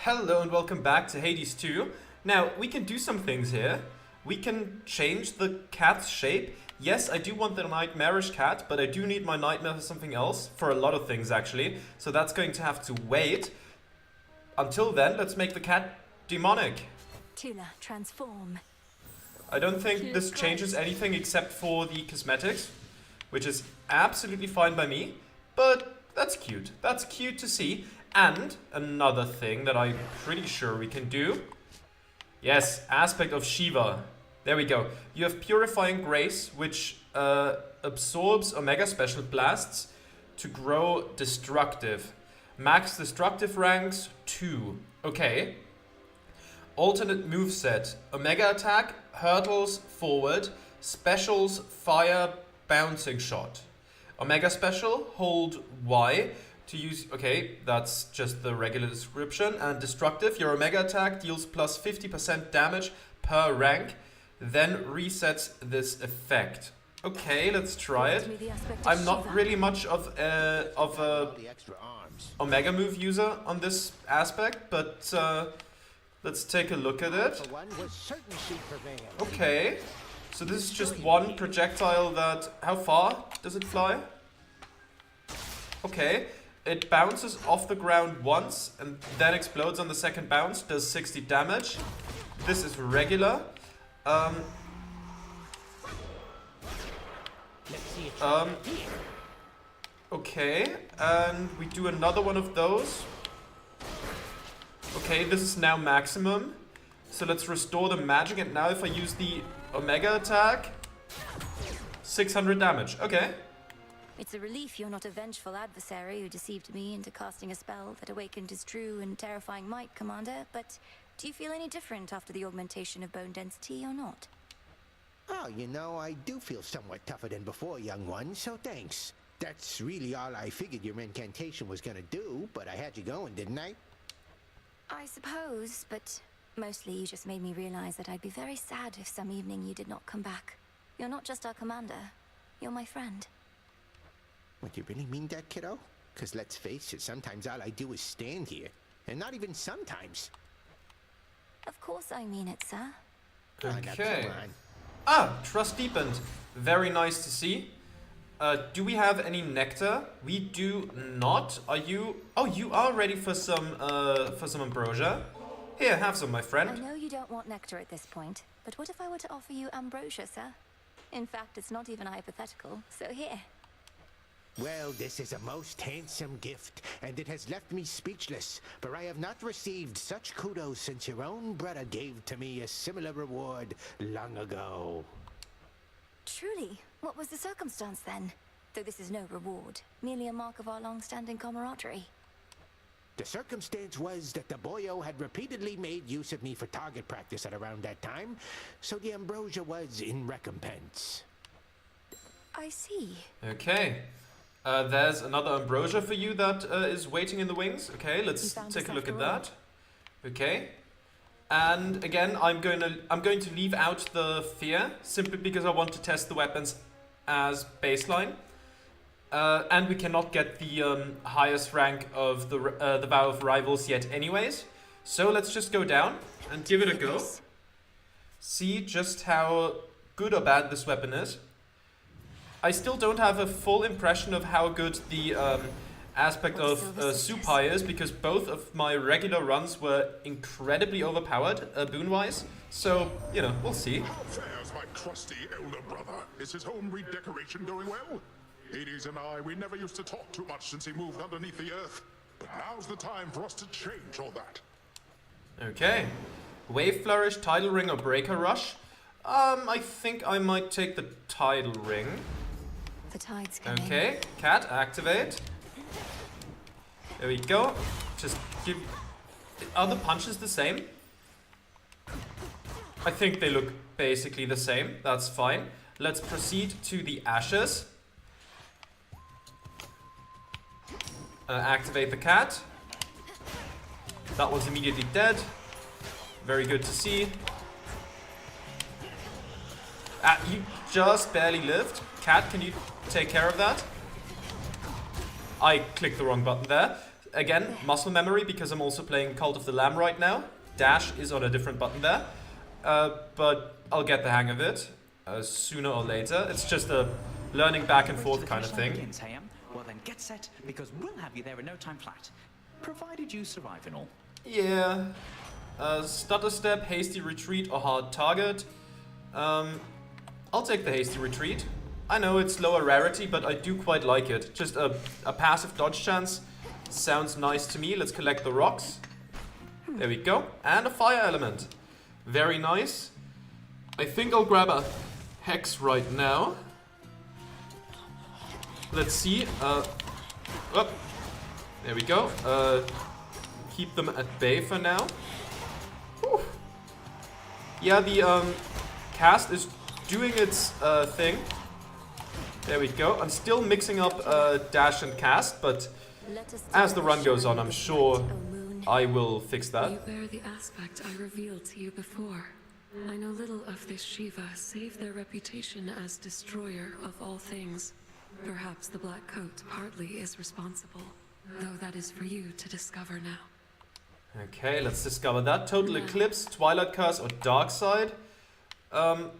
Hello and welcome back to Hades 2. Now, we can do some things here. We can change the cat's shape. Yes, I do want the nightmarish cat, but I do need my nightmare for something else. For a lot of things, actually. So that's going to have to wait. Until then, let's make the cat demonic. Tula, transform. I don't think this changes anything except for the cosmetics, which is absolutely fine by me. But that's cute. That's cute to see. And another thing that I'm pretty sure we can do. Yes, aspect of Shiva. There we go. You have Purifying Grace, which absorbs Omega Special Blasts to grow Destructive. Max Destructive ranks 2. Okay. Alternate moveset. Omega Attack, Hurtles Forward, Specials Fire Bouncing Shot. Omega Special, hold Y. To use, okay, that's just the regular description. And Destructive, your Omega Attack deals plus 50% damage per rank, then resets this effect. Okay, let's try it. I'm not really much of a Omega move user on this aspect, but let's take a look at it. Okay, so this is just one projectile that... How far does it fly? Okay. It bounces off the ground once and then explodes on the second bounce, does 60 damage. This is regular. Okay, and we do another one of those. Okay, this is now maximum. So let's restore the magic, and now if I use the Omega attack, 600 damage. Okay. It's a relief you're not a vengeful adversary who deceived me into casting a spell that awakened his true and terrifying might, Commander, but do you feel any different after the augmentation of bone density or not? Oh, you know, I do feel somewhat tougher than before, young one, so thanks. That's really all I figured your incantation was gonna do, but I had you going, didn't I? I suppose, but mostly you just made me realize that I'd be very sad if some evening you did not come back. You're not just our commander, you're my friend. What, you really mean that, kiddo? Because let's face it, sometimes all I do is stand here. And not even sometimes. Of course I mean it, sir. Okay. Ah, trust deepened. Very nice to see. Do we have any nectar? We do not. Are you... Oh, you are ready for some ambrosia. Here, have some, my friend. I know you don't want nectar at this point, but what if I were to offer you ambrosia, sir? In fact, it's not even hypothetical, so here. Well, this is a most handsome gift, and it has left me speechless, for I have not received such kudos since your own brother gave to me a similar reward long ago. Truly? What was the circumstance then? Though this is no reward, merely a mark of our long-standing camaraderie. The circumstance was that the boyo had repeatedly made use of me for target practice at around that time, so the ambrosia was in recompense. I see. Okay. There's another ambrosia for you that is waiting in the wings. Okay, let's take a look at that. Okay. And again, I'm going to leave out the fear simply because I want to test the weapons as baseline. And we cannot get the highest rank of the Vow of Rivals yet anyways. So let's just go down and give it a go. See just how good or bad this weapon is. I still don't have a full impression of how good the aspect of Supai is, because both of my regular runs were incredibly overpowered, boon-wise. So, you know, we'll see. How fares my crusty elder brother? Is his home redecoration going well? Hades and I, we never used to talk too much since he moved underneath the earth. But now's the time for us to change all that. Okay. Wave Flourish, Tidal Ring, or Breaker Rush? I think I might take the Tidal Ring. The tide's coming. Okay, cat, activate. There we go. Just give... Are the punches the same? I think they look basically the same. That's fine. Let's proceed to the ashes. Activate the cat. That was immediately dead. Very good to see. You just barely lived. Cat, can you take care of that? I clicked the wrong button there. again, muscle memory, because I'm also playing Cult of the Lamb right now. Dash is on a different button there. But I'll get the hang of it sooner or later. It's just a learning back and forth kind of thing. Well then get set, because we'll have you there in no time flat. Provided you survive and all. Yeah. Stutter step, hasty retreat, or hard target. I'll take the hasty retreat. I know it's lower rarity, but I do quite like it. Just a passive dodge chance sounds nice to me. Let's collect the rocks. There we go. And a fire element. Very nice. I think I'll grab a hex right now. Let's see. Oh, there we go. Keep them at bay for now. Whew. Yeah, the cast is doing its thing. There we go. I'm still mixing up dash and cast, but as the run goes on, I'm sure I will fix that. You bear the aspect I revealed to you before. I know little of this Shiva, save their reputation as destroyer of all things. Perhaps the Black Coat partly is responsible, though that is for you to discover now. Okay, let's discover that. Total Eclipse, Twilight Curse, or Dark Side. I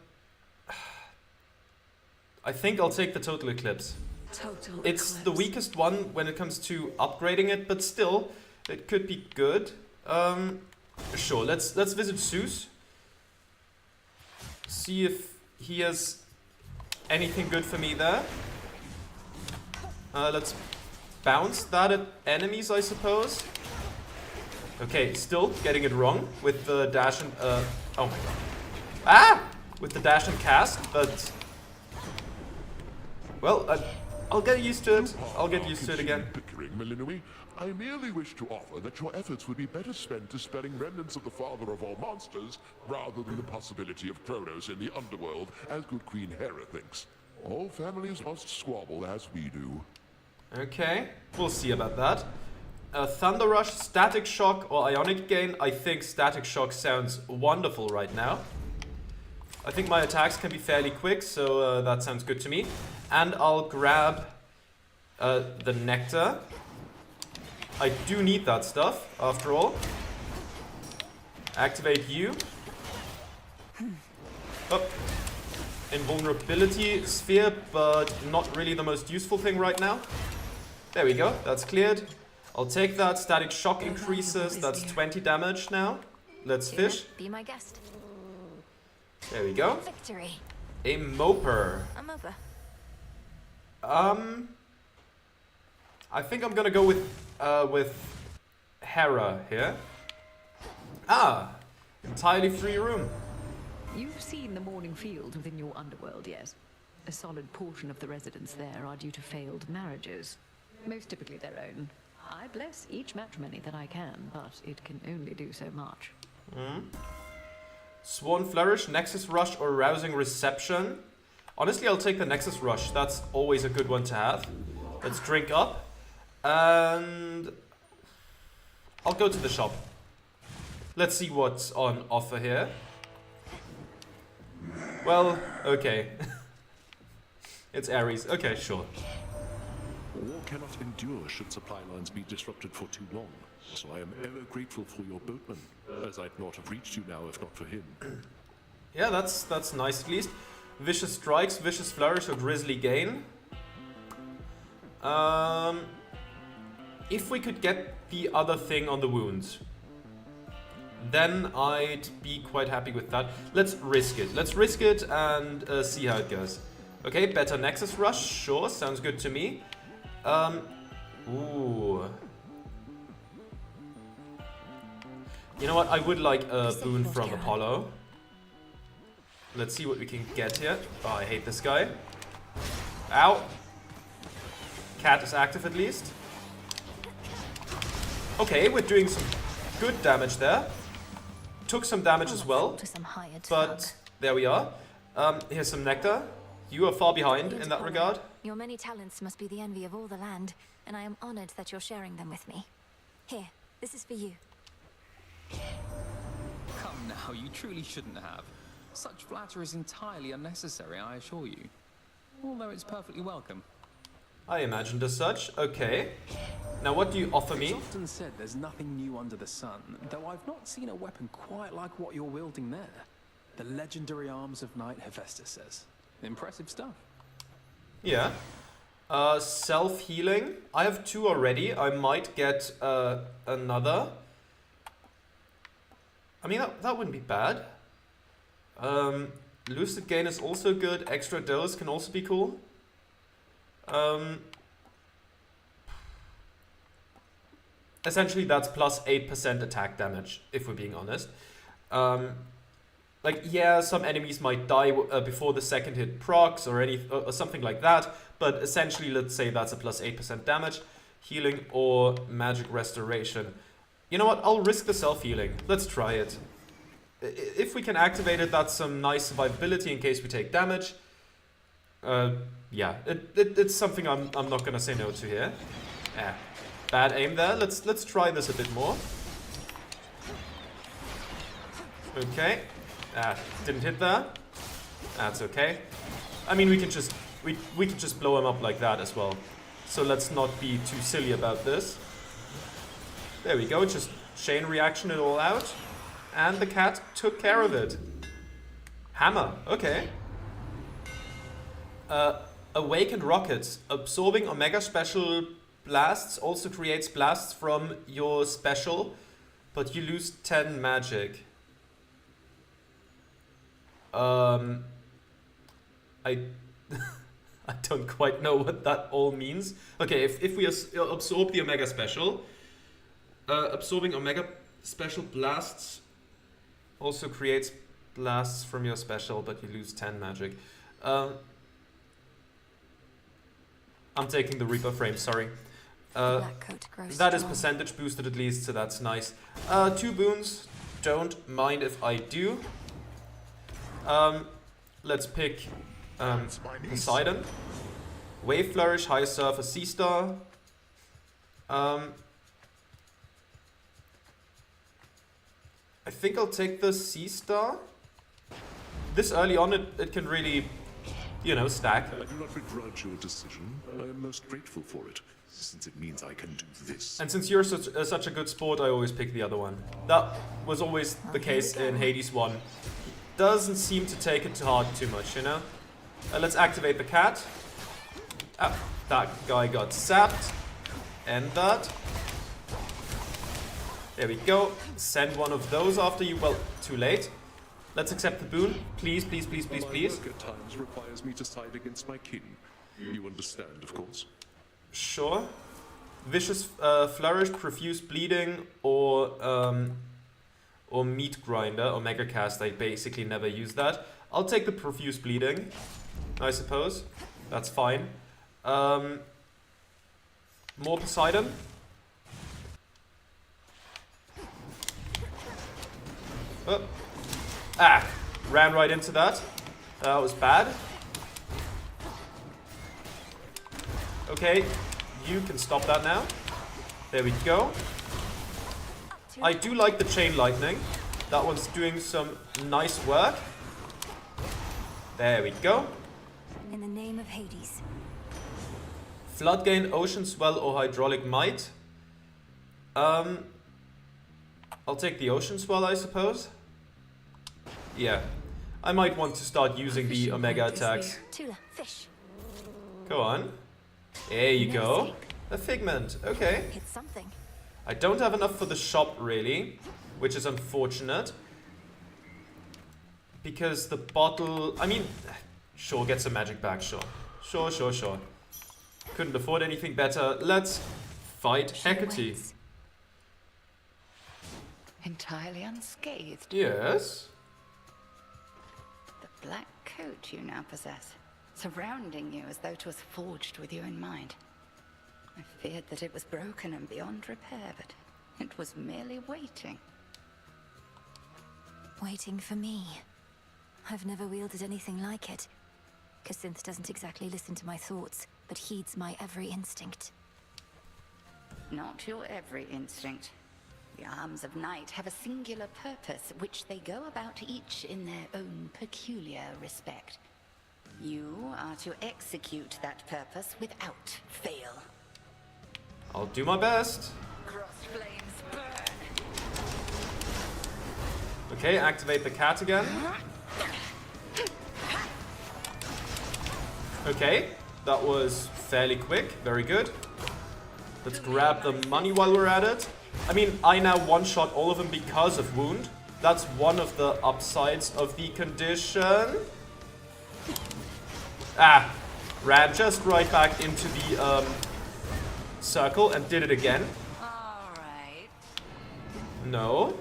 think I'll take the Total Eclipse. It's the weakest one when it comes to upgrading it, but still, it could be good. Sure, let's visit Zeus. See if he has anything good for me there. Let's bounce that at enemies, I suppose. Okay, still getting it wrong with the dash and oh my god. Ah! With the dash and cast, but well, I'll get used to it. I'll get used to it again. Bickering, Malinui. I merely wish to offer that your efforts would be better spent dispelling remnants of the father of all monsters, rather than the possibility of Chronos in the underworld, as good Queen Hera thinks. All families must squabble as we do. Okay, we'll see about that. Thunder Rush, Static Shock, or Ionic Gain. I think Static Shock sounds wonderful right now. I think my attacks can be fairly quick, so that sounds good to me. And I'll grab the Nectar. I do need that stuff, after all. Activate you. Oh. Invulnerability sphere, but not really the most useful thing right now. There we go, that's cleared. I'll take that. Static Shock increases, that's 20 damage now. Let's fish. Be my guest. There we go. Victory. A Moper. A moper. I think I'm gonna go with Hera here. Ah, entirely free room. You've seen the morning field within your underworld, yes? A solid portion of the residents there are due to failed marriages. Most typically their own. I bless each matrimony that I can, but it can only do so much. Sworn Flourish, Nexus Rush, or Rousing Reception. Honestly, I'll take the Nexus Rush. That's always a good one to have. Let's drink up. And I'll go to the shop. Let's see what's on offer here. Well, okay. It's Ares. Okay, sure. War cannot endure should supply lines be disrupted for too long. So I am ever grateful for your boatman, as I'd not have reached you now if not for him. Yeah, that's nice at least. Vicious Strikes, Vicious Flourish, or Grisly Gain. If we could get the other thing on the wounds, then I'd be quite happy with that. Let's risk it. Let's risk it and see how it goes. Okay, better Nexus Rush. Sure, sounds good to me. Ooh. You know what? I would like a boon from Apollo. Let's see what we can get here. Oh, I hate this guy. Ow. Cat is active at least. Okay, we're doing some good damage there. Took some damage as well. But there we are. Here's some nectar. You are far behind in that regard. Your many talents must be the envy of all the land, and I am honored that you're sharing them with me. Here, this is for you. Come now, you truly shouldn't have. Such flattery is entirely unnecessary, I assure you. Although it's perfectly welcome. I imagined as such. Okay. Now, what do you offer me? It's often said there's nothing new under the sun, though I've not seen a weapon quite like what you're wielding there. The legendary arms of Knight Hephaestus says. Impressive stuff. Yeah. Self-healing. I have 2 already. I might get another. I mean, that wouldn't be bad. Lucid Gain is also good. Extra dose can also be cool. Essentially, that's plus 8% attack damage, if we're being honest. Like, yeah, some enemies might die before the second hit procs or something like that, but essentially, let's say that's a plus 8% damage, healing or magic restoration. You know what? I'll risk the self-healing. Let's try it. If we can activate it, that's some nice survivability in case we take damage. Yeah, it's something I'm not gonna say no to here. Bad aim there. Let's try this a bit more. Okay. Didn't hit there. That's okay. I mean, we can just blow him up like that as well. So let's not be too silly about this. There we go. Just chain reaction it all out. And the cat took care of it. Hammer. Okay. Awakened rockets. Absorbing Omega special blasts also creates blasts from your special, but you lose 10 magic. I I don't quite know what that all means. Okay, if we absorb the Omega special, absorbing Omega special blasts also creates blasts from your special, but you lose 10 magic. I'm taking the Reaper frame, sorry. That is percentage boosted at least, so that's nice. 2 boons, don't mind if I do. Let's pick Poseidon. Wave Flourish, High Surfer, Sea Star. I think I'll take the Sea Star. This early on, it can really, you know, stack. I do not begrudge your decision. I am most grateful for it, since it means I can do this. And since you're such a good sport, I always pick the other one. That was always the case in Hades 1. Doesn't seem to take it to heart too much, you know? Let's activate the cat. Ah, that guy got sapped. End that. There we go. Send one of those after you. Well, too late. Let's accept the boon. Please, please, please, please, please. My work at times requires me to side against my kin. You understand, of course. Sure. Vicious Flourish, Profuse Bleeding, or Meat Grinder, or Mega Cast. I basically never use that. I'll take the Profuse Bleeding, I suppose. That's fine. More Poseidon. Oh. Ah! Ran right into that. That was bad. Okay, you can stop that now. There we go. I do like the Chain Lightning. That one's doing some nice work. There we go. In the name of Hades. Flood Gain, Ocean Swell, or Hydraulic Might. I'll take the Ocean Swell, I suppose. Yeah. I might want to start using the Omega attacks. Tula, fish. Go on. There you go. A Figment. Okay. It's something. I don't have enough for the shop, really, which is unfortunate. Because the bottle... I mean, sure, get some magic back, sure. Sure, sure, sure. Couldn't afford anything better. Let's fight Hecate. Entirely unscathed. Yes? The black coat you now possess, surrounding you as though it was forged with you in mind. I feared that it was broken and beyond repair, but it was merely waiting. Waiting for me. I've never wielded anything like it. Cassynth doesn't exactly listen to my thoughts, but heeds my every instinct. Not your every instinct. The arms of Night have a singular purpose, which they go about each in their own peculiar respect. You are to execute that purpose without fail. I'll do my best. Cross flames burn. Okay, activate the cat again. Okay, that was fairly quick. Very good. Let's grab the money while we're at it. I mean, I now one-shot all of them because of wound. That's one of the upsides of the condition. Ah, ran just right back into the circle and did it again. Alright. No.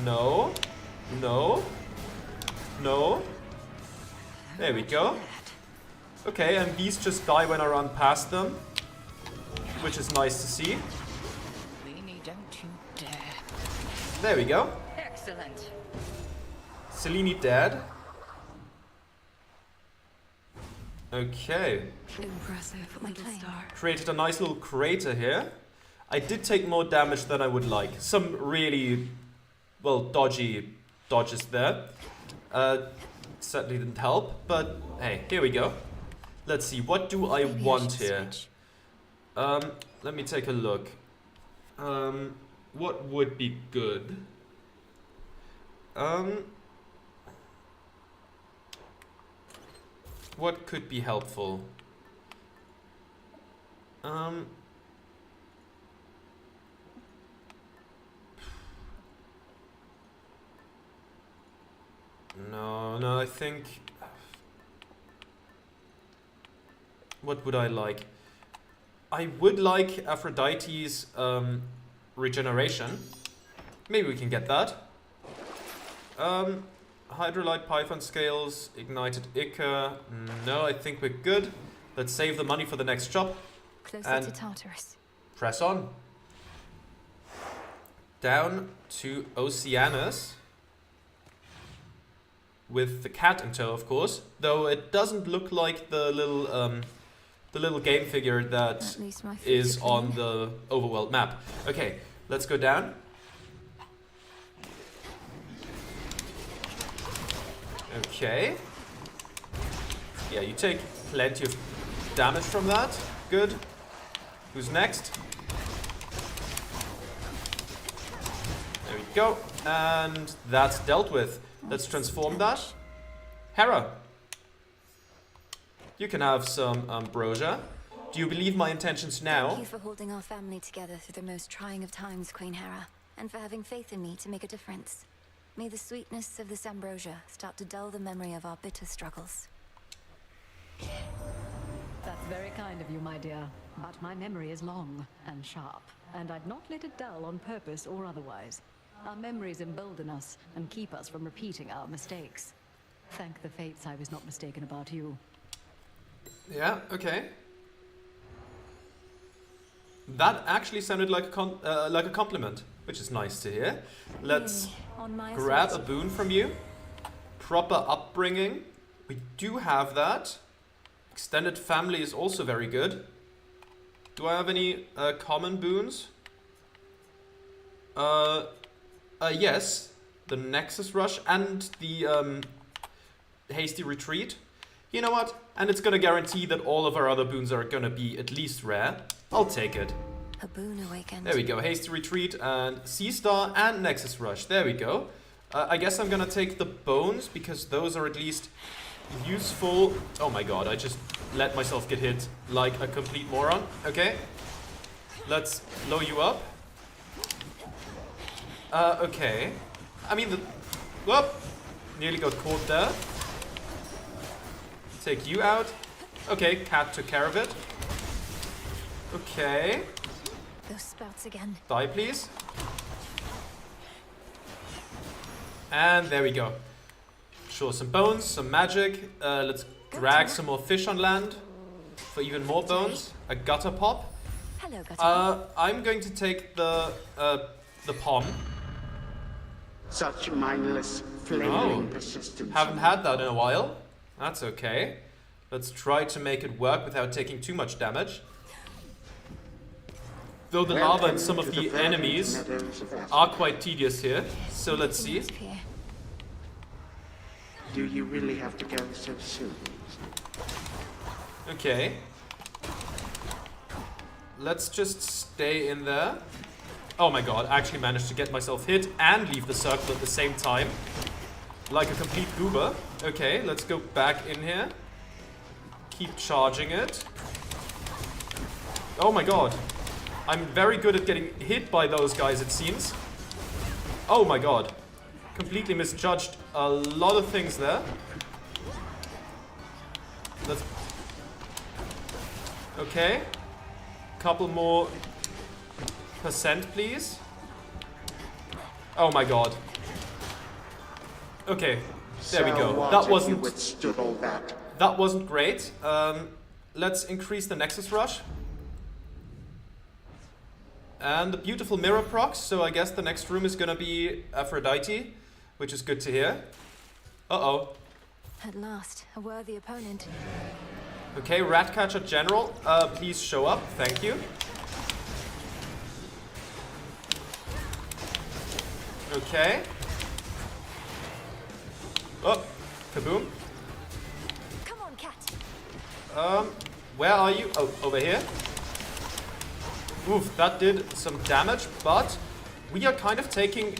No. No. No. There we go. Okay, and these just die when I run past them, which is nice to see. Leanie, don't you dare. There we go. Excellent. Selene dead. Okay. Impressive little star. Created a nice little crater here. I did take more damage than I would like. Some really, well, dodgy dodges there. Certainly didn't help, but hey, here we go. Let's see, what do I want here? Let me take a look. What would be good? What could be helpful? No, I think... What would I like? I would like Aphrodite's regeneration. Maybe we can get that. Hydrolite Python scales, ignited Ica. No, I think we're good. Let's save the money for the next shop. Closer to Tartarus. Press on. Down to Oceanus. With the cat in tow, of course. Though it doesn't look like the little game figure that is on the overworld map. Okay, let's go down. Okay. Yeah, you take plenty of damage from that. Good. Who's next? There we go. And that's dealt with. Let's transform that. Hera. You can have some ambrosia. Do you believe my intentions now? Thank you for holding our family together through the most trying of times, Queen Hera, and for having faith in me to make a difference. May the sweetness of this ambrosia start to dull the memory of our bitter struggles. That's very kind of you, my dear. But my memory is long and sharp, and I'd not let it dull on purpose or otherwise. Our memories embolden us and keep us from repeating our mistakes. Thank the fates I was not mistaken about you. Yeah, okay. That actually sounded like a compliment, which is nice to hear. Let's grab a boon from you. Proper upbringing. We do have that. Extended family is also very good. Do I have any common boons? Yes. The Nexus Rush and the Hasty Retreat. You know what? And it's gonna guarantee that all of our other boons are gonna be at least rare. I'll take it. A boon awakened. There we go. Hasty Retreat and Sea Star and Nexus Rush. There we go. I guess I'm gonna take the bones because those are at least useful. Oh my god, I just let myself get hit like a complete moron. Okay. Let's blow you up. Okay. I mean, whoop! Nearly got caught there. Take you out. Okay, cat took care of it. Okay. Those spouts again. Die, please. And there we go. Sure, some bones, some magic. Let's drag some more fish on land for even more bones. A gutter pop. Hello, gutter pop. I'm going to take the pom. Such mindless, flaming persistence. Haven't had that in a while. That's okay. Let's try to make it work without taking too much damage. Though the lava and some of the enemies are quite tedious here. So let's see. Do you really have to go so soon? Okay. let's just stay in there. Oh my god, I actually managed to get myself hit and leave the circle at the same time. Like a complete goober. Okay, let's go back in here. Keep charging it. Oh my god. I'm very good at getting hit by those guys, it seems. Oh my god. Completely misjudged a lot of things there. Let's... Okay. Couple more percent, please. Oh my god. Okay, there we go. That wasn't... withstood all that. That wasn't great. Let's increase the Nexus Rush. And the beautiful mirror procs, so I guess the next room is gonna be Aphrodite, which is good to hear. Uh-oh. At last, a worthy opponent. Okay, Ratcatcher General, please show up, thank you. Okay. Oh, kaboom. Come on, cat. Where are you? Oh, over here. Oof, that did some damage, but we are kind of taking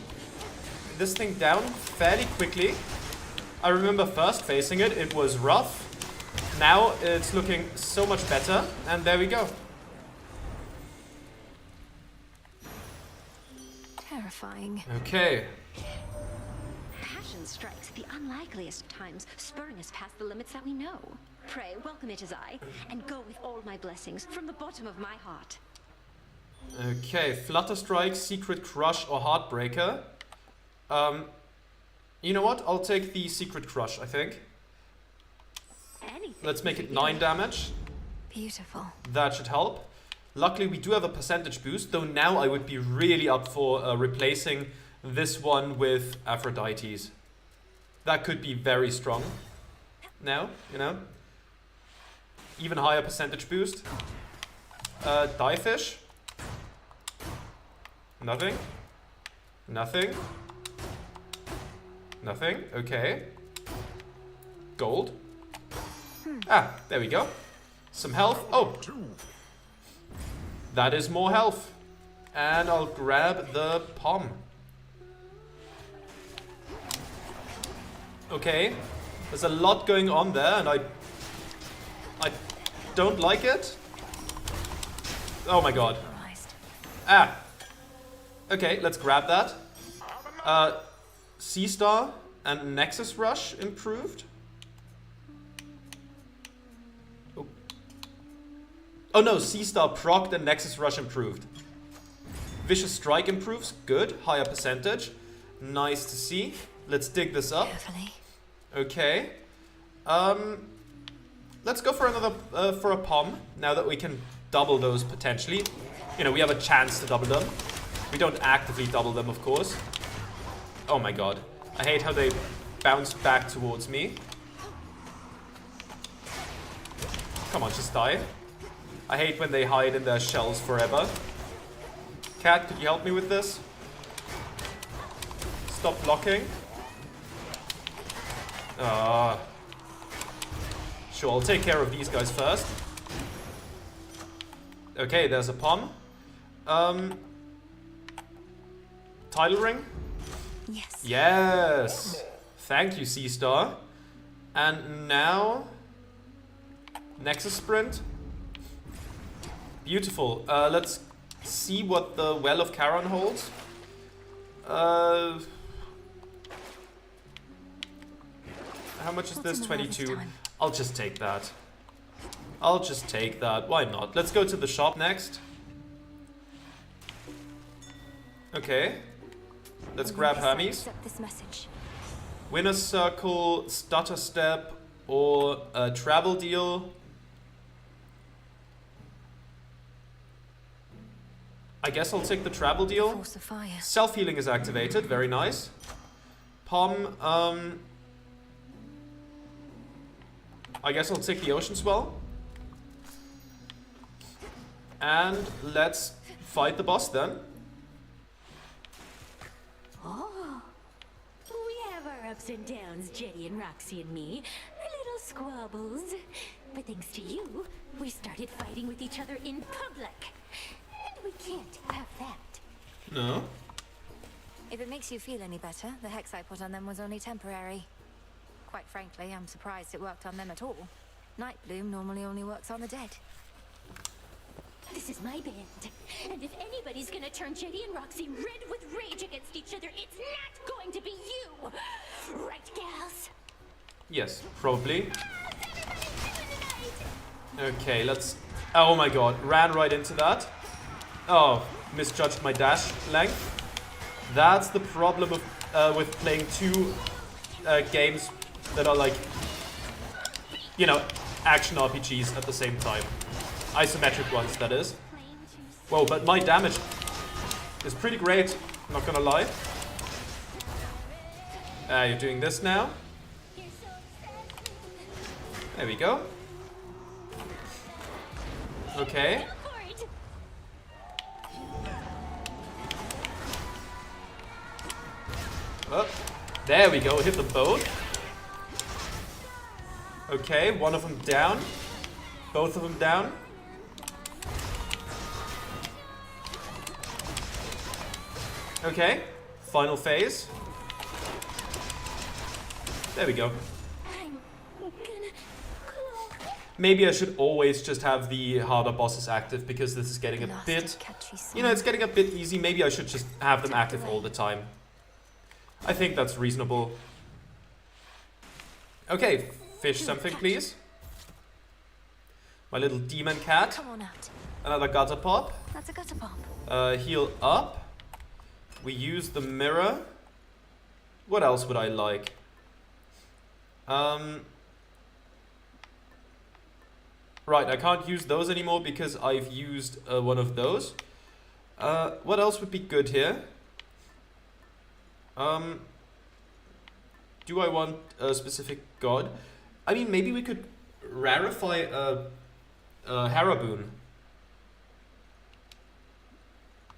this thing down fairly quickly. I remember first facing it, it was rough. Now it's looking so much better, and there we go. Terrifying. Okay. Passion strikes at the unlikeliest times, spurring us past the limits that we know. Pray, welcome it as I, and go with all my blessings from the bottom of my heart. Okay, Flutter Strike, Secret Crush, or Heartbreaker. You know what? I'll take the Secret Crush, I think. Anything. Let's make it 9 damage. Beautiful. That should help. Luckily, we do have a percentage boost, though now I would be really up for replacing this one with Aphrodite's. That could be very strong. Now, you know. Even higher percentage boost. Die Fish. Nothing. Nothing. Nothing. Okay. Gold. Ah, there we go. Some health. Oh! That is more health. And I'll grab the Pom. Okay. There's a lot going on there, and I don't like it. Oh my god. Ah! Okay, let's grab that. Sea Star and Nexus Rush improved. Oh no, Sea Star procced and Nexus Rush improved. Vicious Strike improves. Good. Higher percentage. Nice to see. Let's dig this up. Carefully. Okay. Let's go for another, for a Pom, now that we can double those potentially. You know, we have a chance to double them. We don't actively double them, of course. Oh my god. I hate how they bounce back towards me. Come on, just die. I hate when they hide in their shells forever. Cat, could you help me with this? Stop blocking. Sure, I'll take care of these guys first. Okay, there's a Pom. Tidal Ring? Yes. Yes! Thank you, Sea Star. And now... Nexus Sprint. Beautiful. Let's see what the Well of Charon holds. How much is this? 22. I'll just take that. I'll just take that. Why not? Let's go to the shop next. Okay. Let's grab Hermes. This message. Winner's Circle, Stutter Step, or a Travel Deal. I guess I'll take the Travel Deal. Force of fire. Self-healing is activated. Very nice. Pom, I guess I'll take the Ocean Swell. And let's fight the boss then. Oh, we have our ups and downs, Jenny and Roxy and me. Our little squabbles. But thanks to you, we started fighting with each other in public. We can't have that. No. If it makes you feel any better, the hex I put on them was only temporary. Quite frankly, I'm surprised it worked on them at all. Nightbloom normally only works on the dead. This is my band, and if anybody's gonna turn Jetty and Roxy red with rage against each other, it's not going to be you! Right, gals? Yes, probably. Okay, let's... Oh my god, ran right into that. Oh, misjudged my dash length. That's the problem of, with playing two games that are like, you know, action RPGs at the same time. Isometric ones, that is. Whoa, but my damage is pretty great, not gonna lie. You're doing this now. There we go. Okay. Oh, there we go, hit them both. Okay, one of them down. Both of them down. Okay, final phase. There we go. Maybe I should always just have the harder bosses active because this is getting a bit... You know, it's getting a bit easy. Maybe I should just have them active all the time. I think that's reasonable. Okay, fish something, please. My little demon cat. Come on out. Another gutter pop. That's a gutter pop. Heal up. We use the mirror. What else would I like? Right, I can't use those anymore because I've used one of those. What else would be good here? Do I want a specific god? I mean, maybe we could rarify a Haraboon.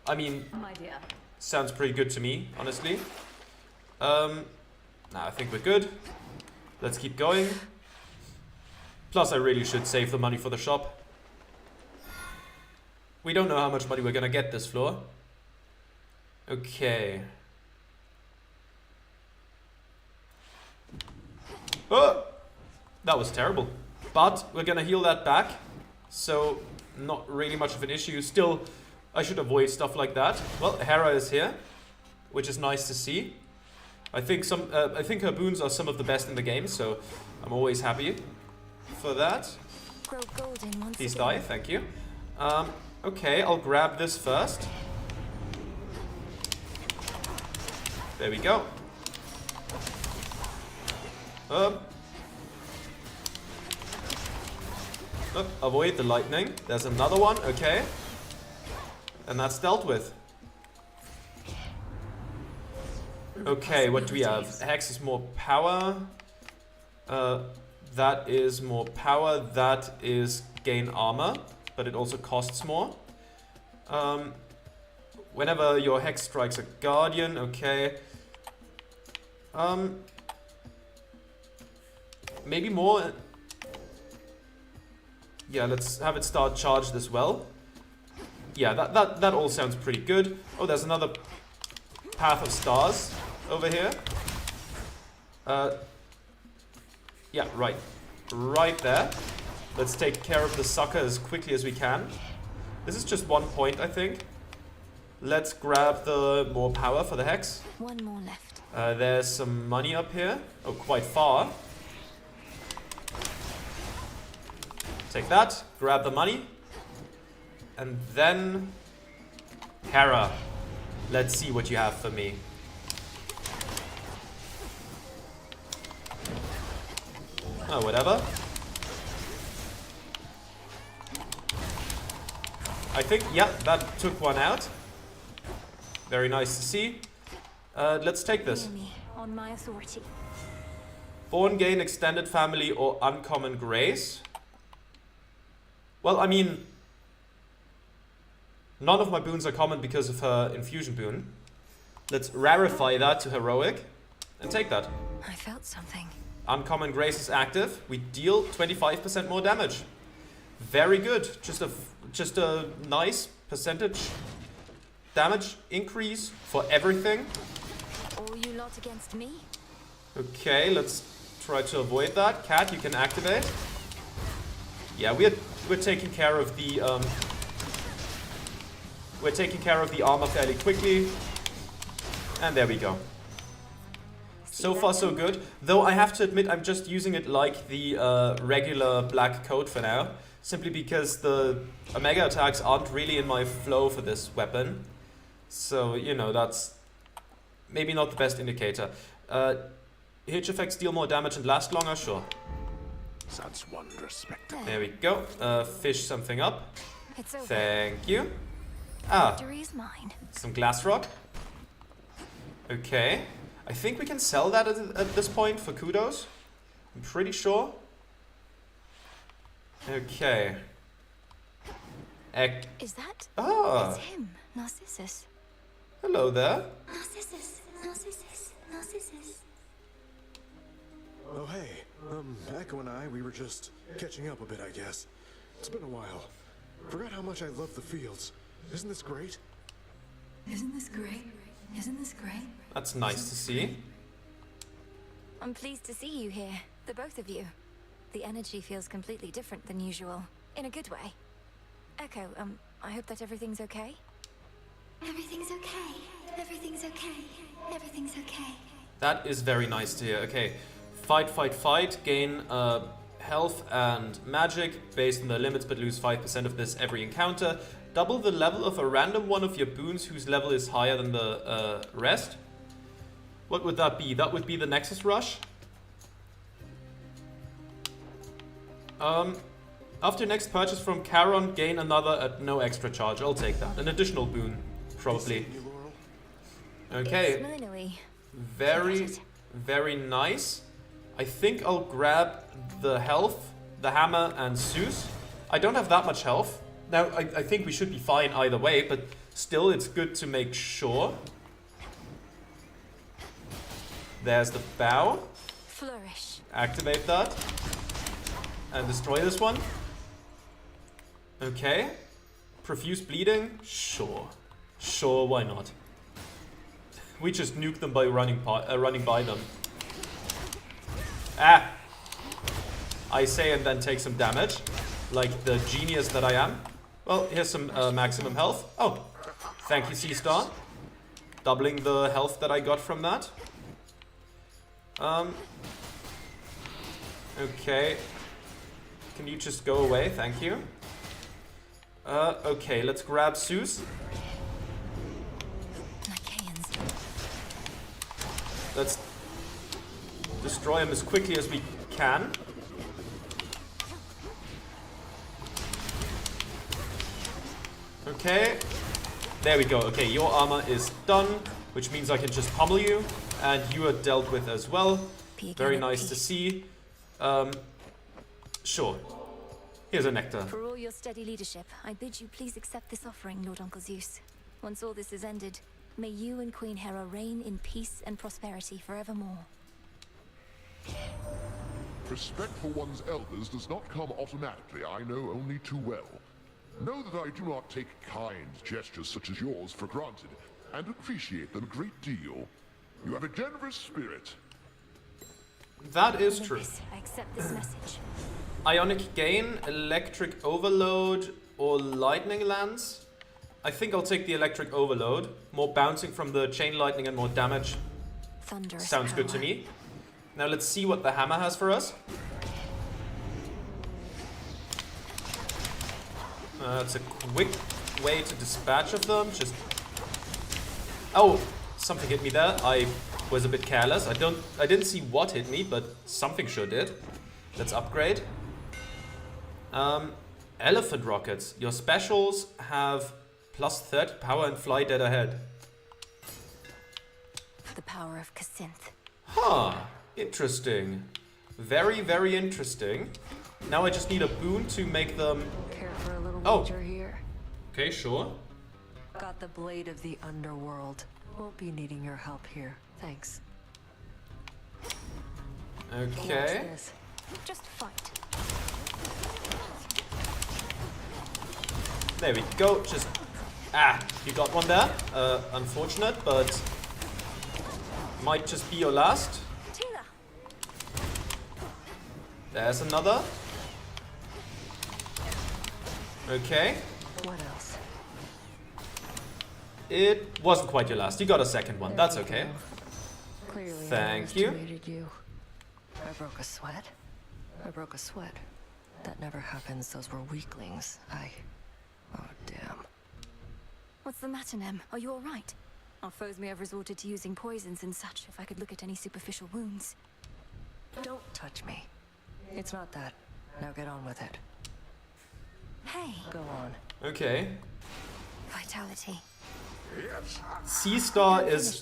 I mean, My dear. sounds pretty good to me, honestly. Nah, I think we're good. Let's keep going. Plus, I really should save the money for the shop. We don't know how much money we're gonna get this floor. Okay. Oh! That was terrible. But we're gonna heal that back. So, not really much of an issue. Still, I should avoid stuff like that. Well, Hera is here, which is nice to see. I think her boons are some of the best in the game, so I'm always happy for that. Grow golden once Please again. die, thank you. Okay, I'll grab this first. There we go. Avoid the lightning. There's another one, okay. And that's dealt with. Okay, what do we have? Hex is more power. That is more power. That is gain armor, but it also costs more. Whenever your hex strikes a guardian, okay. Maybe more. Yeah, let's have it start charged as well. Yeah, that all sounds pretty good. Oh, there's another path of stars over here. Yeah, right. Right there. Let's take care of the sucker as quickly as we can. This is just 1 point, I think. Let's grab the more power for the hex. One more left. There's some money up here. Oh, quite far. Take that. Grab the money. And then... Hera. Let's see what you have for me. Oh, whatever. I think, yeah, that took one out. Very nice to see. Let's take this. On my authority. Born, gain, extended family, or uncommon grace. Well, I mean, none of my boons are common because of her infusion boon. Let's rarify that to heroic and take that. I felt something. Uncommon grace is active. We deal 25% more damage. Very good. Just a nice percentage damage increase for everything. All you lot against me? Okay, let's try to avoid that. Cat, you can activate. Yeah, we're taking care of the armor fairly quickly. And there we go. So far so good. Though I have to admit I'm just using it like the regular black coat for now. Simply because the Omega attacks aren't really in my flow for this weapon. So, you know, that's maybe not the best indicator. Hitch effects deal more damage and last longer? Sure. Such wondrous spectacle. There we go. Fish something up. It's over. Thank you. Ah, Victory is mine. some glass rock. Okay. I think we can sell that at this point for kudos. I'm pretty sure. Okay. Is that? Ah. It's him, Narcissus. Hello there. Narcissus, Narcissus, Narcissus. Oh, hey. Echo and I, we were just catching up a bit, I guess. It's been a while. Forgot how much I love the fields. Isn't this great? Isn't this great? Isn't this great? That's nice to see. I'm pleased to see you here, the both of you. The energy feels completely different than usual, in a good way. Echo, I hope that everything's okay? Everything's okay. Everything's okay. Everything's okay. That is very nice to hear. Okay. Fight, fight, fight. Gain health and magic based on their limits, but lose 5% of this every encounter. Double the level of a random one of your boons whose level is higher than the rest. What would that be? That would be the Nexus Rush. After next purchase from Charon, gain another at no extra charge. I'll take that. An additional boon, probably. Okay. Very, very nice. I think I'll grab the health, the hammer, and Zeus. I don't have that much health. Now, I think we should be fine either way, but still, it's good to make sure. There's the bow. Flourish. Activate that. And destroy this one. Okay. Profuse bleeding? Sure. Sure, why not? We just nuke them by running by them. Ah! I say and then take some damage. Like the genius that I am. Well, here's some maximum health. Oh, thank you, C-Star. Doubling the health that I got from that. Okay. Can you just go away? Thank you. Okay, let's grab Zeus. Let's destroy him as quickly as we can. Okay. There we go. Okay, your armor is done, which means I can just pummel you. And you are dealt with as well. Very nice to see. Sure. Here's a nectar. For all your steady leadership, I bid you please accept this offering, Lord Uncle Zeus. Once all this is ended, may you and Queen Hera reign in peace and prosperity forevermore. Respect for one's elders does not come automatically, I know only too well. Know that I do not take kind gestures such as yours for granted, and appreciate them a great deal. You have a generous spirit. That is true. I accept this message. Ionic Gain, Electric Overload, or Lightning Lance? I think I'll take the Electric Overload. More bouncing from the Chain Lightning and more damage. Thunderous Sounds good to me. Now let's see what the hammer has for us. It's a quick way to dispatch of them. Just... Oh! Something hit me there. I was a bit careless. I didn't see what hit me, but something sure did. Let's upgrade. Elephant rockets. Your specials have plus 30 power and fly dead ahead. The power of Kacinth. Huh. Interesting. Very, very interesting. Now I just need a boon to make them... Care for a little wager here? Okay, sure. Got the blade of the underworld. Won't be needing your help here. Thanks. Okay. Just fight. There we go. Just Ah, you got one there. Unfortunate, but might just be your last. There's another. Okay. What else? It wasn't quite your last. You got a second one. That's okay. Clearly, Thank I you. underestimated you. I broke a sweat. I broke a sweat. That never happens. Those were weaklings. Oh, damn. What's the matter, Nem? Are you alright? Our foes may have resorted to using poisons and such if I could look at any superficial wounds. Don't touch me. It's not that. Now get on with it. Hey. Go on. Okay. Vitality. C-Star is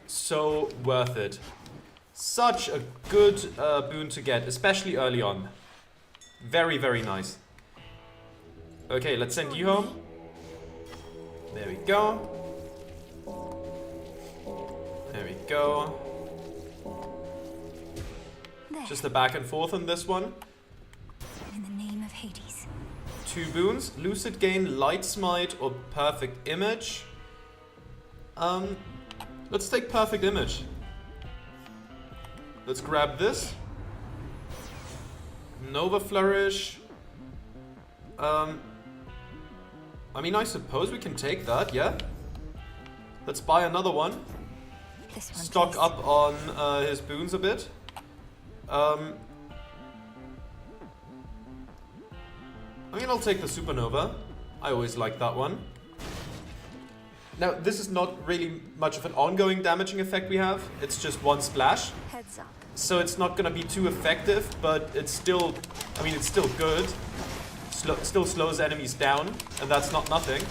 so worth it. Such a good boon to get, especially early on. Very, very nice. Okay, let's send you home. There we go. There we go. There. Just a back and forth on this one. In the name of Hades. 2 boons. Lucid Gain, Light Smite, or Perfect Image. Let's take Perfect Image. Let's grab this. Nova Flourish. I mean, I suppose we can take that, yeah? Let's buy another one. This one, Stock please. up on his boons a bit. I mean, I'll take the Supernova. I always like that one. Now, this is not really much of an ongoing damaging effect we have. It's just one splash. Heads up. So it's not gonna be too effective, but it's still, I mean, it's still good. Still slows enemies down, and that's not nothing.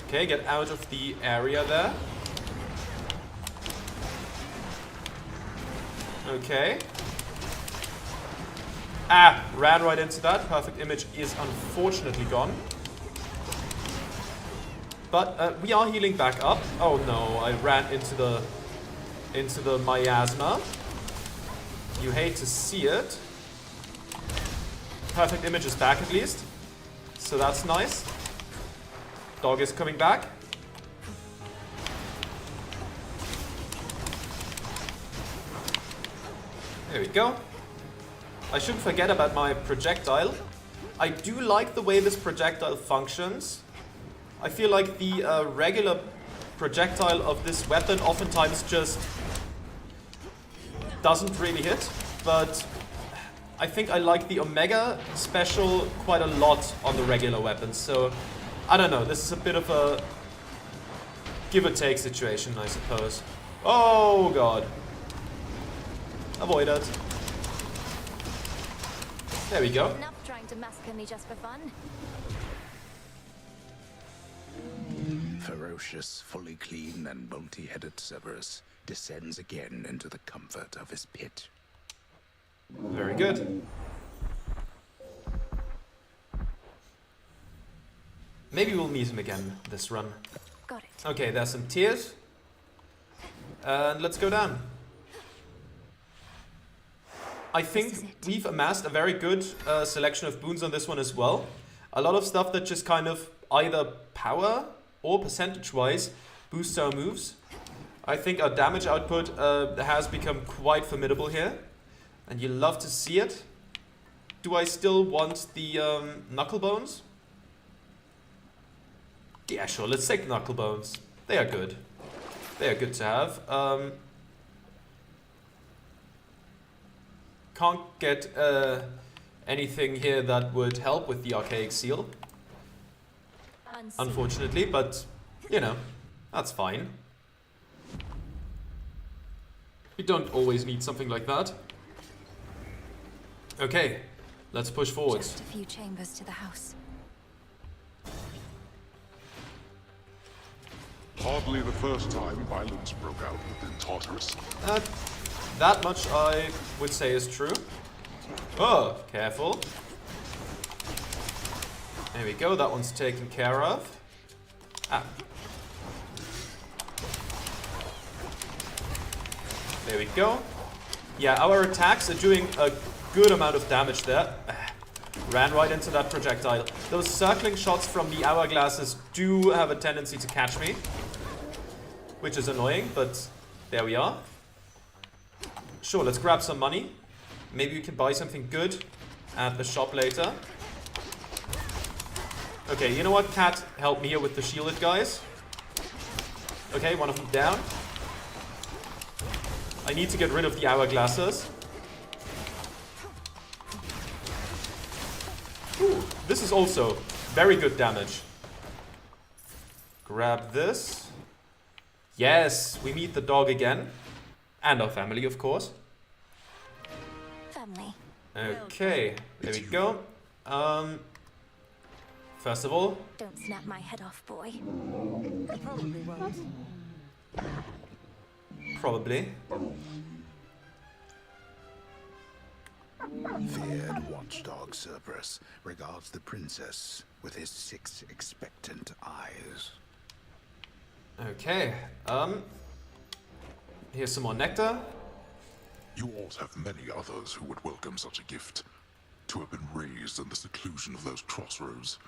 Okay, get out of the area there. Okay. Ah, ran right into that. Perfect Image is unfortunately gone. But we are healing back up. Oh no, I ran into the miasma. You hate to see it. Perfect Image is back at least. So that's nice. Dog is coming back. There we go. I shouldn't forget about my projectile. I do like the way this projectile functions. I feel like the regular projectile of this weapon oftentimes just doesn't really hit, but I think I like the Omega special quite a lot on the regular weapons, so I don't know, this is a bit of a give or take situation, I suppose. Oh god. Avoid it. There we go. Enough trying to massacre me just for fun. Ferocious, fully clean, and multi-headed Cerberus descends again into the comfort of his pit. Very good. Maybe we'll meet him again this run. Got it. Okay, there's some tears. And let's go down. I think we've amassed a very good selection of boons on this one as well. A lot of stuff that just kind of either power or percentage-wise boosts our moves. I think our damage output has become quite formidable here. And you love to see it. Do I still want the knuckle bones? Yeah, sure, let's take knuckle bones. They are good. They are good to have. Can't get anything here that would help with the archaic seal. Unfortunately, but you know, that's fine. You don't always need something like that. Okay, let's push forwards. Just a few chambers to the house. Hardly the first time violence broke out within Tartarus. That much I would say is true. Oh, careful. There we go, that one's taken care of. Ah. There we go. Yeah, our attacks are doing a good amount of damage there. Ran right into that projectile. Those circling shots from the hourglasses do have a tendency to catch me, which is annoying, but there we are. Sure, let's grab some money. Maybe we can buy something good at the shop later. Okay, you know what? Cat, help me here with the shielded guys. Okay, one of them down. I need to get rid of the hourglasses. Ooh, this is also very good damage. Grab this. Yes, we meet the dog again. And our family, of course. Family. Okay, there we go. First of all... Don't snap my head off, boy. Probably won't. Probably. Feared watchdog Cerberus regards the princess with his 6 expectant eyes. Okay, here's some more nectar. You ought have many others who would welcome such a gift. To have been raised in the seclusion of those crossroads,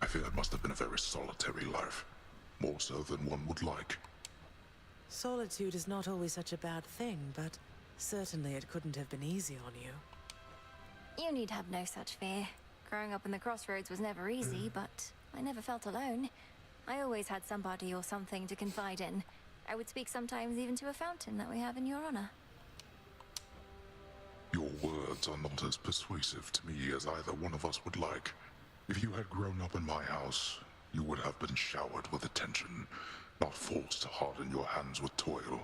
I fear it must have been a very solitary life. More so than one would like. Solitude is not always such a bad thing, but certainly it couldn't have been easy on you. You need have no such fear. Growing up in the crossroads was never easy, but I never felt alone. I always had somebody or something to confide in. I would speak sometimes even to a fountain that we have in your honor. Your words are not as persuasive to me as either one of us would like. If you had grown up in my house, you would have been showered with attention, not forced to harden your hands with toil,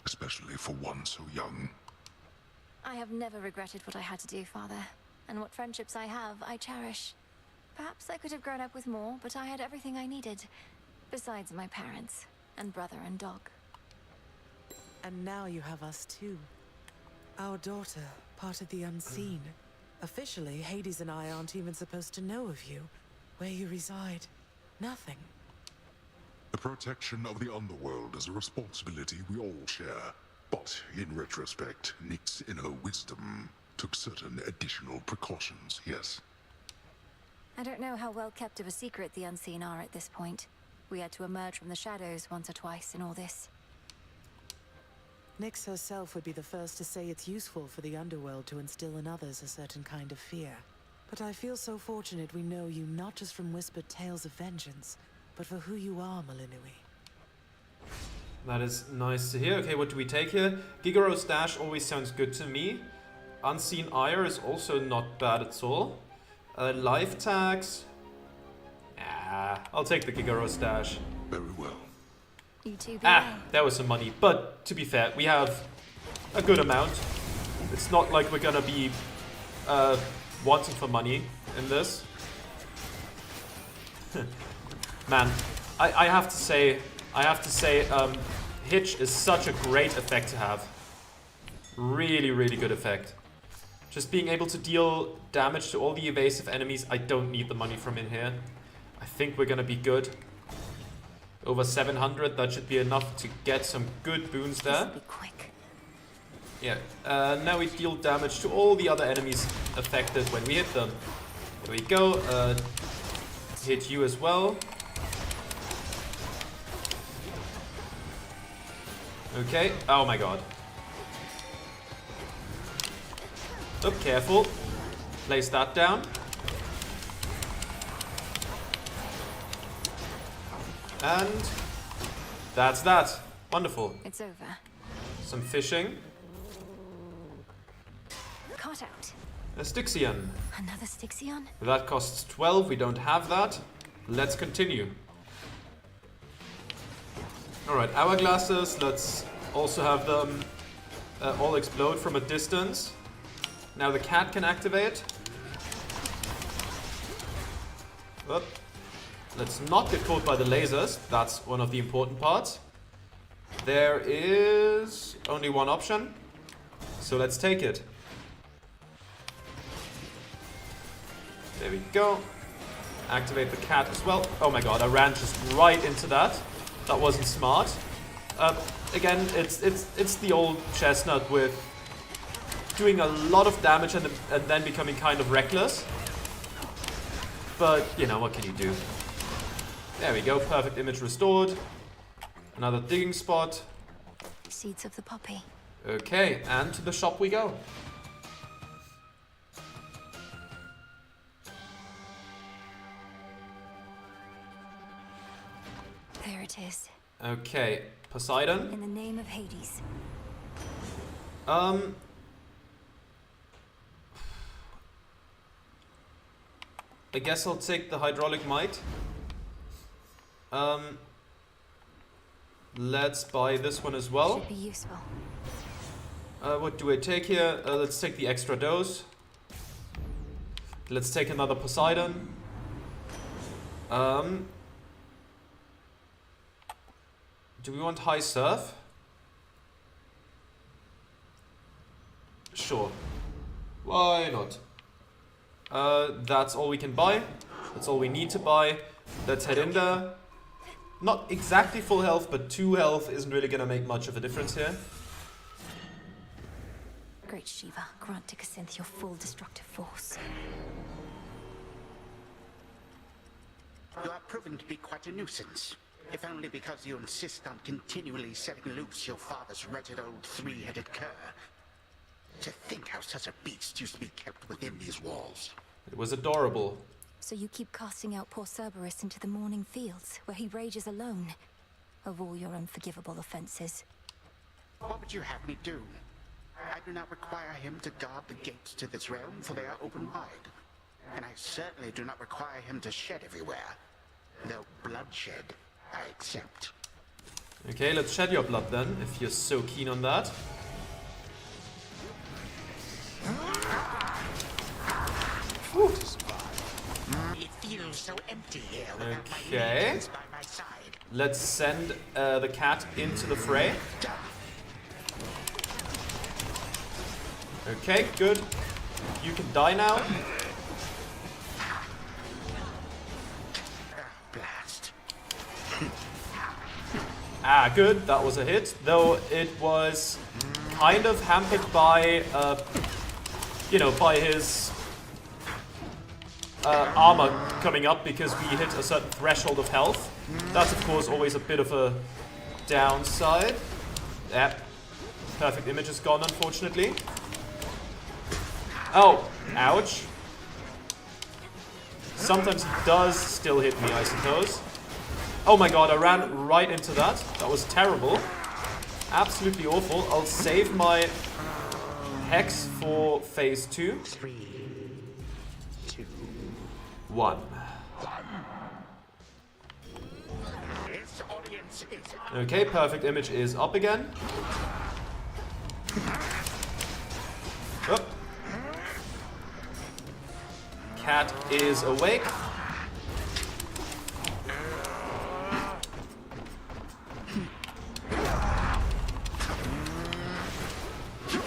especially for one so young. I have never regretted what I had to do, Father. And what friendships I have, I cherish. Perhaps I could have grown up with more, but I had everything I needed. Besides my parents, and brother and dog. And now you have us too. Our daughter, part of the unseen. Officially, Hades and I aren't even supposed to know of you. Where you reside. Nothing. The protection of the underworld is a responsibility we all share. But in retrospect, Nyx, in her wisdom, took certain additional precautions, yes. I don't know how well kept of a secret the unseen are at this point. We had to emerge from the shadows once or twice in all this. Nyx herself would be the first to say it's useful for the underworld to instill in others a certain kind of fear. But I feel so fortunate we know you not just from whispered tales of vengeance, but for who you are, Malinui. That is nice to hear. Okay, what do we take here? Gigaro's Dash always sounds good to me. Unseen Ire is also not bad at all. Life tags. I'll take the Gigaro's Dash. Very well. You too. That was some money. But to be fair, we have a good amount. It's not like we're gonna be wanting for money in this. Man, I have to say, Hitch is such a great effect to have. Really, really good effect. Just being able to deal damage to all the evasive enemies. I don't need the money from in here. I think we're gonna be good. Over 700, that should be enough to get some good boons there. Be quick. Yeah, now we deal damage to all the other enemies affected when we hit them. There we go. Hit you as well. Okay. Oh my god. Oh, careful. Place that down. And that's that. Wonderful. It's over. Some fishing. Caught out. A Styxian. Another Styxian? That costs 12. We don't have that. Let's continue. Alright, hourglasses. Let's also have them all explode from a distance. Now the cat can activate. Oop. Let's not get caught by the lasers. That's one of the important parts. There is only one option. So let's take it. There we go. Activate the cat as well. Oh my god, I ran just right into that. That wasn't smart. Again, it's the old chestnut with doing a lot of damage and then becoming kind of reckless. but, you know, what can you do? There we go, perfect image restored. Another digging spot. Seeds of the poppy. Okay, and to the shop we go. There it is. Okay, Poseidon. In the name of Hades. I guess I'll take the hydraulic might. Let's buy this one as well. Should be useful. What do I take here? Let's take the extra dose. Let's take another Poseidon. Do we want high surf? Sure. Why not? That's all we can buy. That's all we need to buy. Let's head in there. Not exactly full health, but 2 health isn't really gonna make much of a difference here. Great Shiva, grant to Cassinthe your full destructive force. You are proving to be quite a nuisance. If only because you insist on continually setting loose your father's wretched old 3-headed cur. To think how such a beast used to be kept within these walls. It was adorable. So you keep casting out poor Cerberus into the morning fields, where he rages alone, of all your unforgivable offenses. What would you have me do? I do not require him to guard the gates to this realm, for they are open wide. And I certainly do not require him to shed everywhere. Though bloodshed, I accept. Okay, let's shed your blood then, if you're so keen on that. Whew. It feels so empty here without my Okay. minions by my side. Let's send the cat into the fray. Okay, good. You can die now. Blast. Ah, good. That was a hit. Though it was kind of hampered by, you know, by his armor coming up because we hit a certain threshold of health. That's, of course, always a bit of a downside. Yep. Perfect image is gone, unfortunately. Oh, ouch. Sometimes he does still hit me, I suppose. Oh my god, I ran right into that. That was terrible. Absolutely awful. I'll save my hex for phase 2. 3, 2, 1. This audience is Okay, perfect image is up again. Oh. Cat is awake.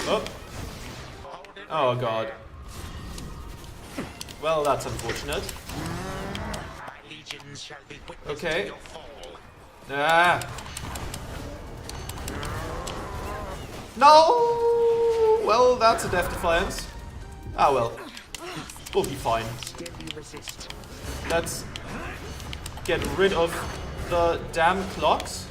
Oh. Oh god. Well, that's unfortunate. my legions shall be witness Okay. to your fall. Ah. No! Well, that's a death defiance. Ah well. We'll be fine. Still you resist. Let's get rid of the damn clocks.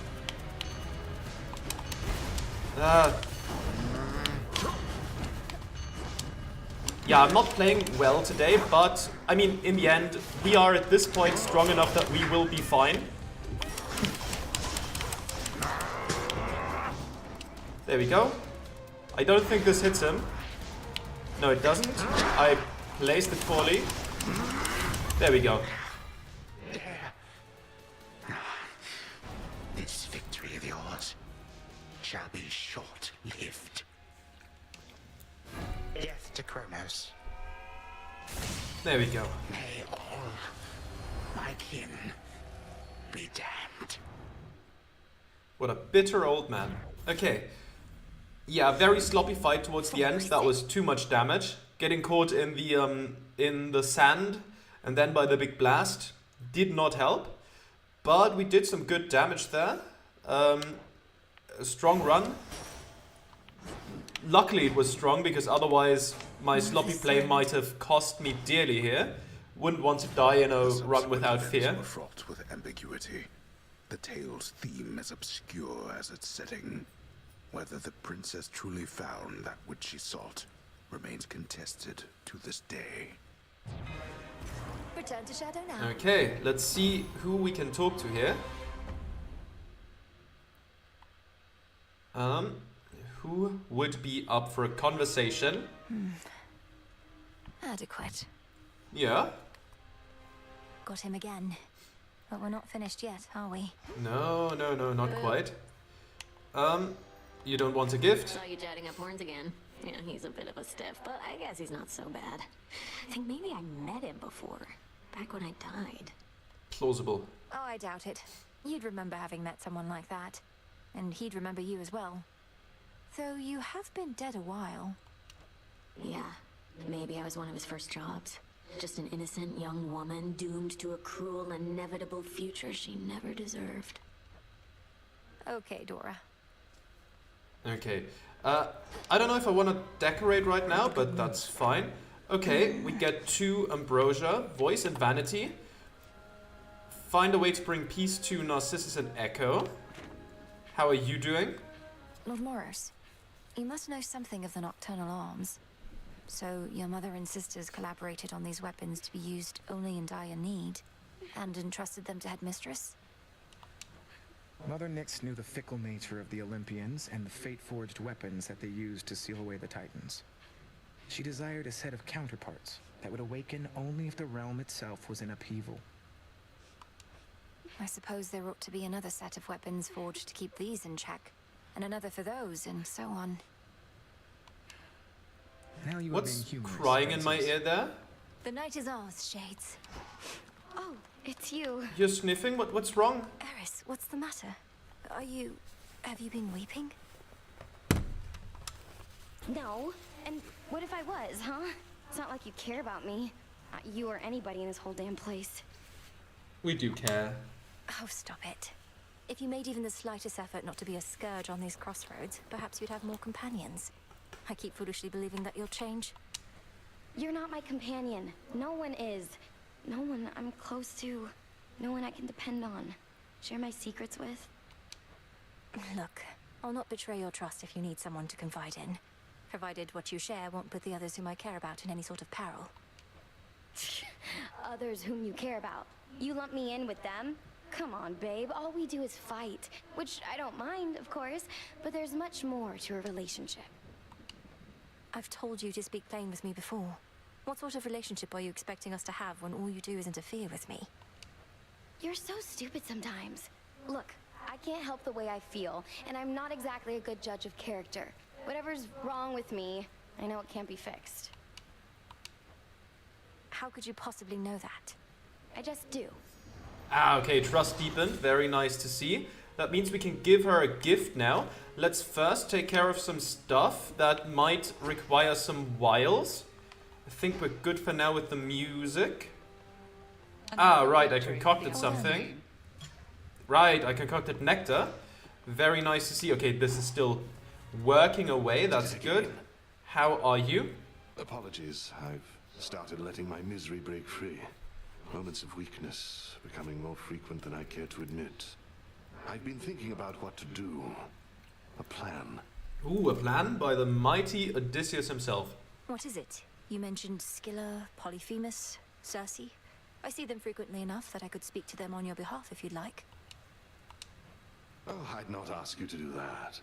Yeah, I'm not playing well today, but I mean, in the end, we are at this point strong enough that we will be fine. There we go. I don't think this hits him. No, it doesn't. I placed it poorly. There we go. This victory of yours shall be short-lived. Death to Chronos. There we go. May all my kin be damned. What a bitter old man. Okay. Yeah, very sloppy fight towards the end. That was too much damage. Getting caught in the sand and then by the big blast did not help. But we did some good damage there. A strong run. Luckily it was strong because otherwise my sloppy play might have cost me dearly here. wouldn't want to die in a run without fear. Were fraught with ambiguity. The tale's theme is obscure as its setting. Whether the princess truly found that which she sought remains contested to this day. Return to Shadow now. Okay, let's see who we can talk to here. Who would be up for a conversation? Adequate. Yeah? Got him again. But we're not finished yet, are we? No, not quite. You don't want a gift? Saw you chatting up horns again. Yeah, he's a bit of a stiff, but I guess he's not so bad. I think maybe I met him before, back when I died. Plausible. Oh, I doubt it. You'd remember having met someone like that. And he'd remember you as well. Though you have been dead a while. Yeah, maybe I was one of his first jobs. Just an innocent young woman doomed to a cruel, inevitable future she never deserved. Okay, Dora. Okay. I don't know if I want to decorate right now, but that's fine. Okay, we get 2 Ambrosia, Voice and Vanity. Find a way to bring peace to Narcissus and Echo. How are you doing? Lord Morris, you must know something of the Nocturnal Arms. So, your mother and sisters collaborated on these weapons to be used only in dire need, and entrusted them to Headmistress? Mother Nyx knew the fickle nature of the Olympians and the fate-forged weapons that they used to seal away the Titans. She desired a set of counterparts that would awaken only if the realm itself was in upheaval. I suppose there ought to be another set of weapons forged to keep these in check, and another for those, and so on. Now you What's are being humorous, crying in my Princess. ear there? The night is ours, Shades. Oh, it's you. You're sniffing? What's wrong? Eris, what's the matter? Have you been weeping? No. And what if I was, huh? It's not like you care about me. Not you or anybody in this whole damn place. We do care. Oh, stop it. If you made even the slightest effort not to be a scourge on these crossroads, perhaps you'd have more companions. I keep foolishly believing that you'll change. You're not my companion. No one is. No one I'm close to. No one I can depend on. Share my secrets with. Look, I'll not betray your trust if you need someone to confide in. Provided what you share won't put the others whom I care about in any sort of peril. Others whom you care about. You lump me in with them? Come on, babe. All we do is fight. Which I don't mind, of course. But there's much more to a relationship. I've told you to speak plain with me before. What sort of relationship are you expecting us to have when all you do is interfere with me? You're so stupid sometimes. Look, I can't help the way I feel, and I'm not exactly a good judge of character. Whatever's wrong with me, I know it can't be fixed. How could you possibly know that? I just do. Ah, okay, trust deepened. Very nice to see. That means we can give her a gift now. Let's first take care of some stuff that might require some wiles. I think we're good for now with the music. Ah, right, I concocted something. Right, I concocted nectar. Very nice to see. Okay, this is still working away. That's good. How are you? Apologies, I've started letting my misery break free. Moments of weakness becoming more frequent than I care to admit. I've been thinking about what to do. A plan. Ooh, a plan by the mighty Odysseus himself. What is it? You mentioned Scylla, Polyphemus, Circe. I see them frequently enough that I could speak to them on your behalf if you'd like. Oh, I'd not ask you to do that.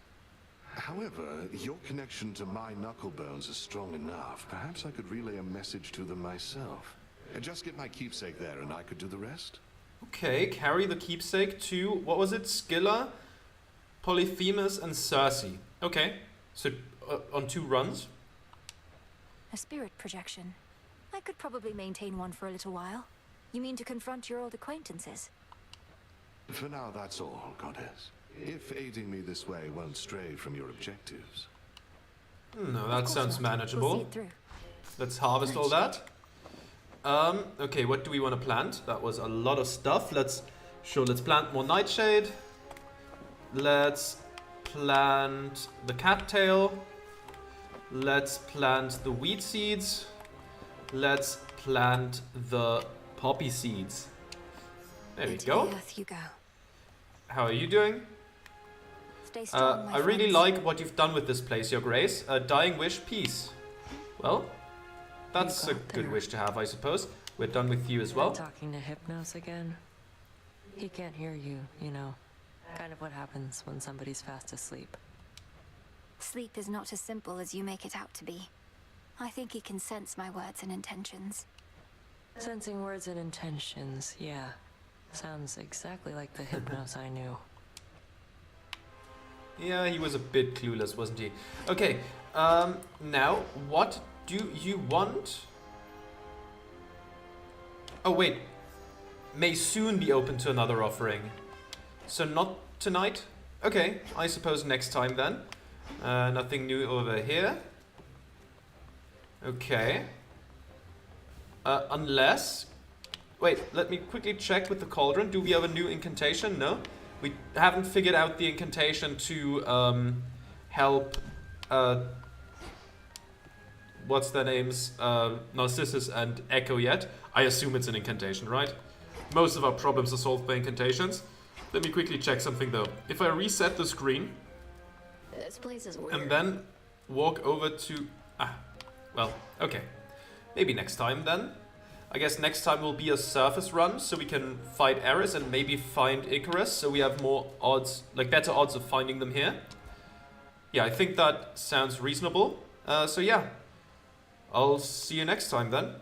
However, your connection to my knucklebones is strong enough. Perhaps I could relay a message to them myself. Just get my keepsake there and I could do the rest. Okay, carry the keepsake to, what was it? Scylla, Polyphemus, and Circe. Okay, so on 2 runs. A spirit projection. I could probably maintain one for a little while. You mean to confront your old acquaintances? For now, that's all, Goddess. If aiding me this way won't stray from your objectives. No, that sounds manageable. We'll see it through. Let's harvest all that. Okay, what do we want to plant? That was a lot of stuff. Let's plant more nightshade. Let's plant the cattail. Let's plant the wheat seeds. Let's plant the poppy seeds. There we Into go. the earth you go. How are you doing? Stay strong, my I really friends. like what you've done with this place, Your Grace. A dying wish, peace. Well, that's a good wish to have, I suppose. We're done with you as well. Talking to Hypnos again. He can't hear you, you know. Kind of what happens when somebody's fast asleep. Sleep is not as simple as you make it out to be. I think he can sense my words and intentions. Sensing words and intentions, yeah. Sounds exactly like the Hypnos I knew. Yeah, he was a bit clueless, wasn't he? Okay, now, what do you want? Oh, wait. May soon be open to another offering. So not tonight? Okay, I suppose next time then. Nothing new over here. Okay. Unless... Wait, let me quickly check with the cauldron. Do we have a new incantation? No? We haven't figured out the incantation to help... what's their names? Narcissus and Echo yet. I assume it's an incantation, right? Most of our problems are solved by incantations. Let me quickly check something though. If I reset the screen... This place is weird. And then walk over to... well, okay. Maybe next time then. I guess next time will be a surface run, so we can fight Eris and maybe find Icarus, so we have more odds, like better odds of finding them here. Yeah, I think that sounds reasonable. So yeah, I'll see you next time then.